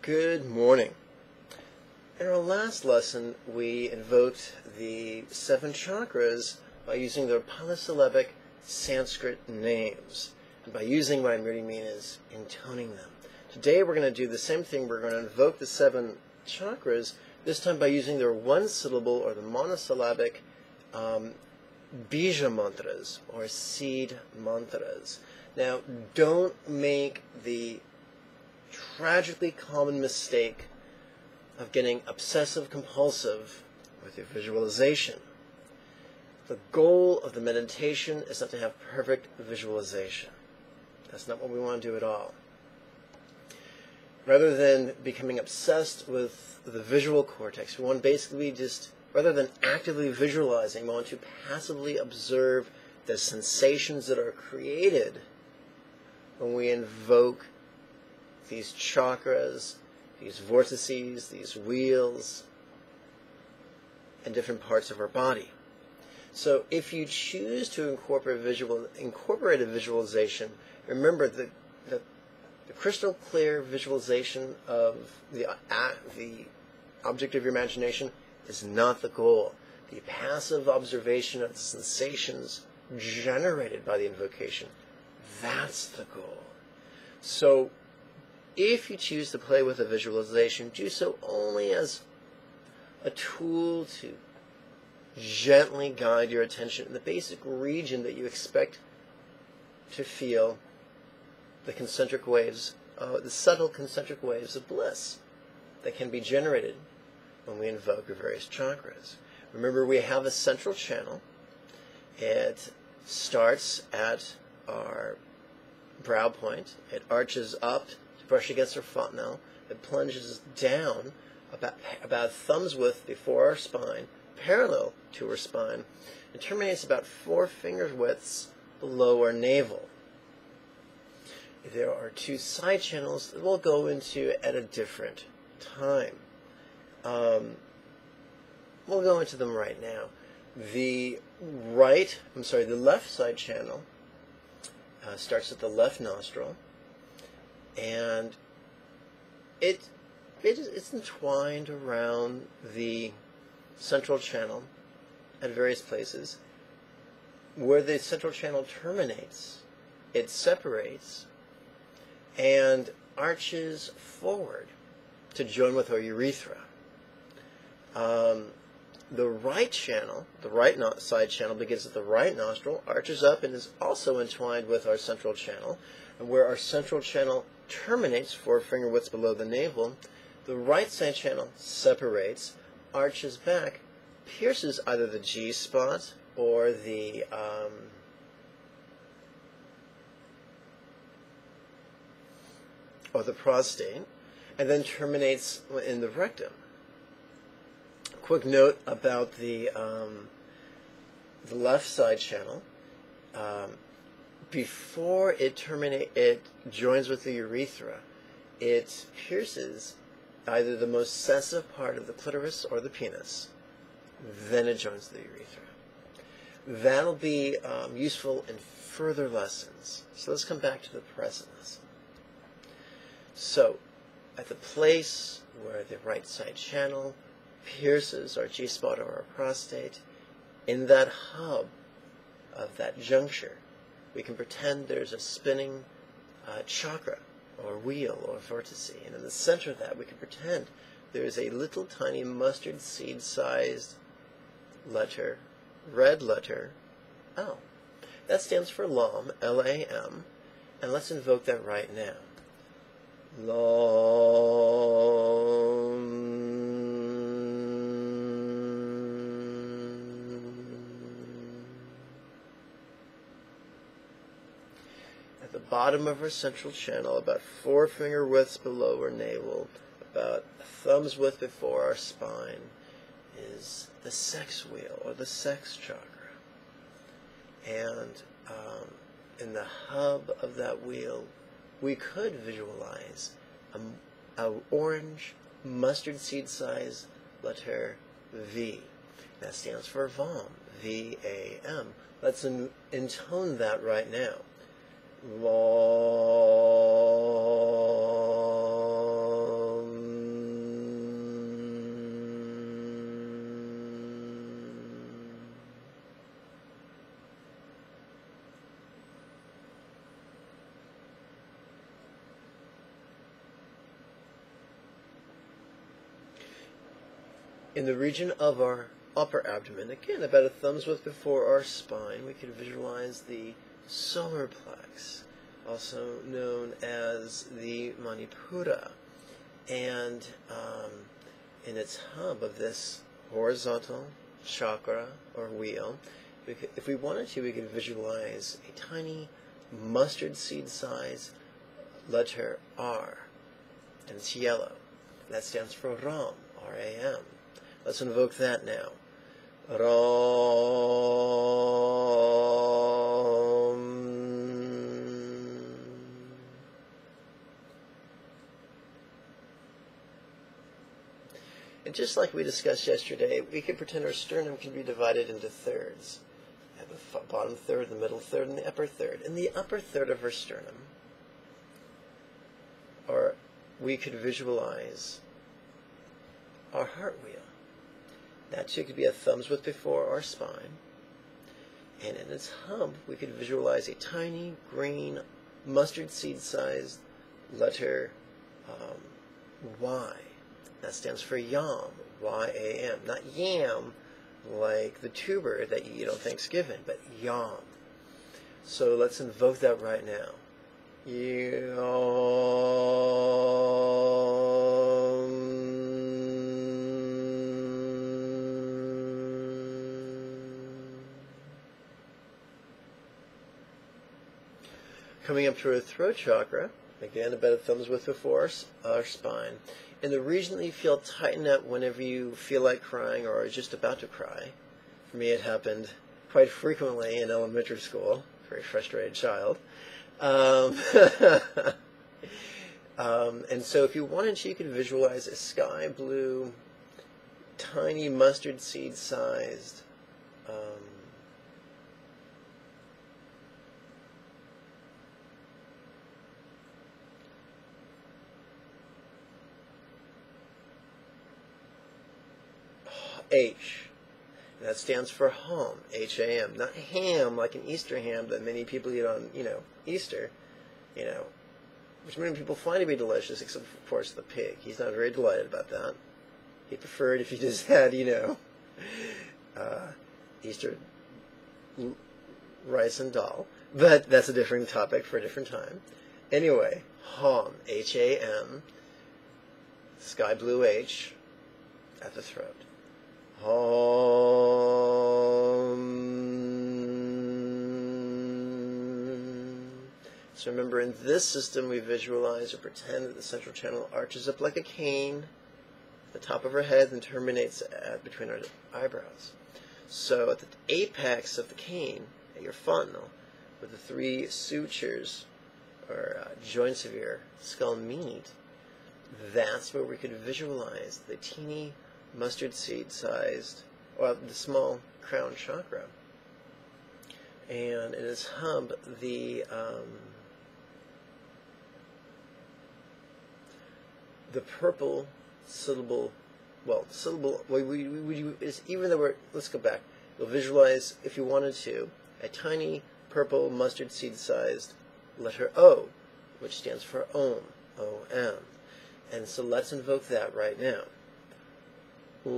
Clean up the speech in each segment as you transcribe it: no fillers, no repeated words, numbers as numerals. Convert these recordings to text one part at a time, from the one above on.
Good morning. In our last lesson, we invoked the 7 chakras by using their polysyllabic Sanskrit names. And by using, what I really mean is intoning them. Today we're going to do the same thing. We're going to invoke the 7 chakras, this time by using their one-syllable or the monosyllabic Bija mantras or seed mantras. Now, don't make the tragically common mistake of getting obsessive-compulsive with your visualization. The goal of the meditation is not to have perfect visualization. That's not what we want to do at all. Rather than becoming obsessed with the visual cortex, we want to basically just, rather than actively visualizing, we want to passively observe the sensations that are created when we invoke these chakras, these vortices, these wheels, and different parts of our body. So if you choose to incorporate a visualization, remember that the crystal clear visualization of the object of your imagination is not the goal. The passive observation of the sensations generated by the invocation, that's the goal. So if you choose to play with a visualization, do so only as a tool to gently guide your attention in the basic region that you expect to feel the concentric waves, the subtle concentric waves of bliss that can be generated when we invoke our various chakras. Remember, we have a central channel. It starts at our brow point. It arches up to brush against our fontanelle. It plunges down about thumb's width before our spine, parallel to our spine, and terminates about 4 finger widths below our navel. There are 2 side channels that we'll go into at a different time. We'll go into them right now. The left side channel starts at the left nostril, and it's entwined around the central channel at various places. Where the central channel terminates, it separates and arches forward to join with our urethra. The right channel, the right side channel, begins at the right nostril, arches up, and is also entwined with our central channel. And where our central channel terminates 4 finger widths below the navel, the right side channel separates, arches back, pierces either the G spot or the prostate, and then terminates in the rectum. Quick note about the left side channel. Before it joins with the urethra, it pierces either the most sensitive part of the clitoris or the penis. Then it joins the urethra. That'll be useful in further lessons. So let's come back to the present lesson. So, at the place where the right side channel pierces our G-spot or our prostate, in that hub of that juncture, we can pretend there's a spinning chakra or wheel or vortice, and in the center of that we can pretend there's a little tiny mustard seed sized letter, red letter, L. That stands for Lam, L-A-M, and let's invoke that right now. Lam. At the bottom of our central channel, about 4 finger widths below our navel, about a thumb's width before our spine, is the sex wheel or the sex chakra. And in the hub of that wheel, we could visualize an orange mustard seed size letter V. That stands for Vam, V-A-M. Let's intone that right now. Vam. In the region of our upper abdomen, again about a thumb's width before our spine, we can visualize the solar plex, also known as the Manipura. And in its hub of this horizontal chakra or wheel, if we wanted to, we could visualize a tiny mustard seed size letter R, and it's yellow. That stands for Ram, R-A-M. Let's invoke that now. Ram. And just like we discussed yesterday, we could pretend our sternum can be divided into thirds. We have the bottom third, the middle third, and the upper third. In the upper third of our sternum, we could visualize our heart wheel. That too could be a thumb's width before our spine. And in its hub, we could visualize a tiny green mustard seed sized letter Y. That stands for Yam, Y-A-M. Not yam, like the tuber that you eat on Thanksgiving, but Yam. So let's invoke that right now. Coming up to our throat chakra, again about a thumb's width before our spine. In the region that you feel tighten up whenever you feel like crying or are just about to cry. For me, it happened quite frequently in elementary school. Very frustrated child. And so if you wanted to, you could visualize a sky blue, tiny mustard seed sized H. And that stands for home, H-A-M. Not ham, like an Easter ham that many people eat on, Easter, which many people find to be delicious, except, of course, the pig. He's not very delighted about that. He preferred if you just had, Easter rice and dal. But that's a different topic for a different time. Anyway, hom, H-A-M, sky blue H at the throat. So remember, in this system, we visualize or pretend that the central channel arches up like a cane, the top of our head, and terminates between our eyebrows. So at the apex of the cane, at your fontanel, where the three sutures or joints of your skull meet, that's where we could visualize the teeny mustard seed sized, or the small crown chakra. And in its hub, the purple syllable, is even though let's go back. You'll visualize, if you wanted to, a tiny purple mustard seed sized letter O, which stands for Om, O-M. And so let's invoke that right now. The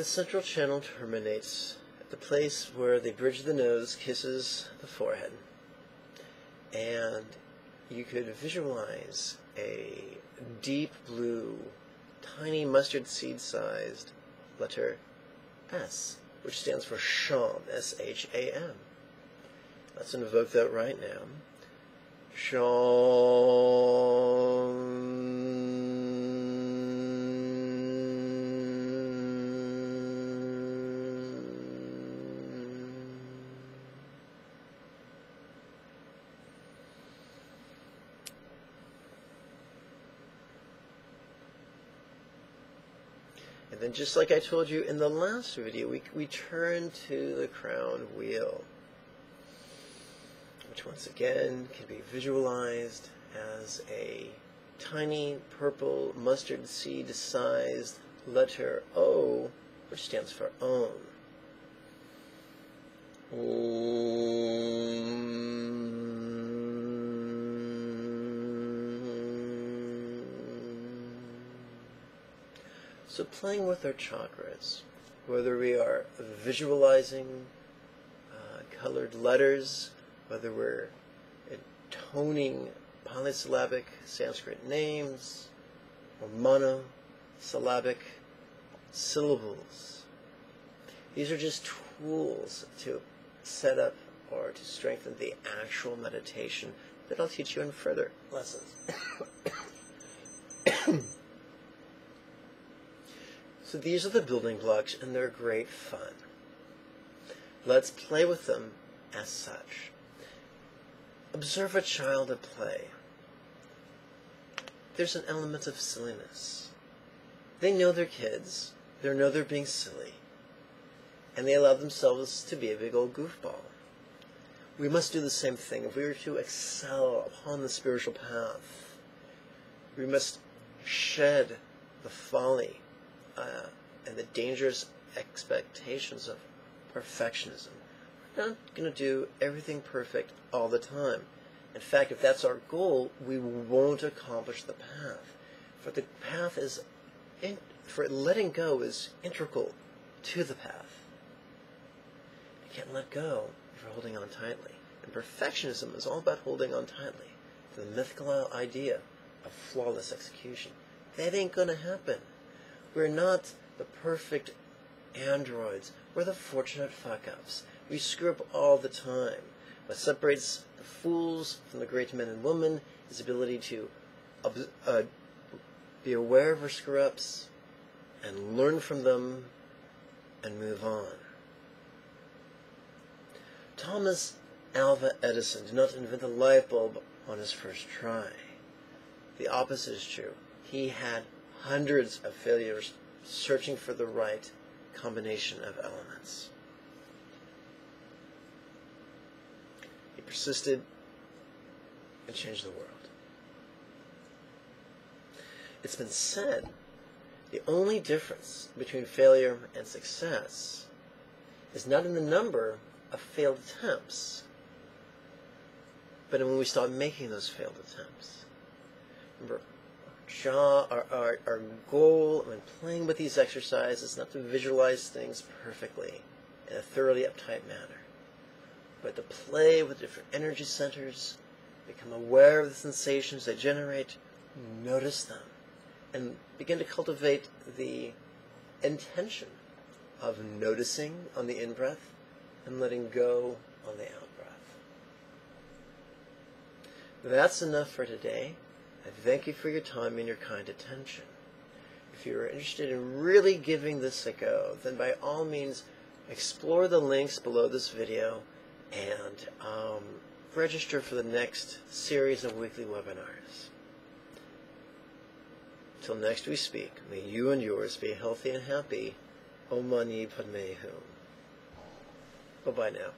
central channel terminates at the place where the bridge of the nose kisses the forehead. And you could visualize a deep blue, tiny mustard seed-sized letter S, which stands for Sham, S-H-A-M. Let's invoke that right now. Sham. And then, just like I told you in the last video, we turn to the crown wheel, which once again can be visualized as a tiny purple mustard seed-sized letter O, which stands for Om. So playing with our chakras, whether we are visualizing colored letters, whether we're intoning polysyllabic Sanskrit names, or monosyllabic syllables. These are just tools to set up or to strengthen the actual meditation that I'll teach you in further lessons. So these are the building blocks, and they're great fun. Let's play with them as such. Observe a child at play. There's an element of silliness. They know they're kids. They know they're being silly. And they allow themselves to be a big old goofball. We must do the same thing. If we are to excel upon the spiritual path, we must shed the folly and the dangerous expectations of perfectionism. We're not going to do everything perfect all the time. In fact, if that's our goal, we won't accomplish the path. For the path is, for letting go is integral to the path. You can't let go if you're holding on tightly. And perfectionism is all about holding on tightly to the mythical idea of flawless execution. That ain't going to happen. We're not the perfect androids. We're the fortunate fuck-ups. We screw up all the time. What separates the fools from the great men and women is the ability to be aware of our screw-ups and learn from them and move on. Thomas Alva Edison did not invent the light bulb on his first try. The opposite is true. He had hundreds of failures searching for the right combination of elements. He persisted and changed the world. It's been said the only difference between failure and success is not in the number of failed attempts, but in when we stop making those failed attempts. Remember, our goal when playing with these exercises is not to visualize things perfectly in a thoroughly uptight manner, but to play with different energy centers, become aware of the sensations they generate, notice them, and begin to cultivate the intention of noticing on the in-breath and letting go on the out-breath. That's enough for today. I thank you for your time and your kind attention. If you're interested in really giving this a go, then by all means explore the links below this video and register for the next series of weekly webinars. Until next we speak, may you and yours be healthy and happy. Om Mani Padme Hum. Bye-bye now.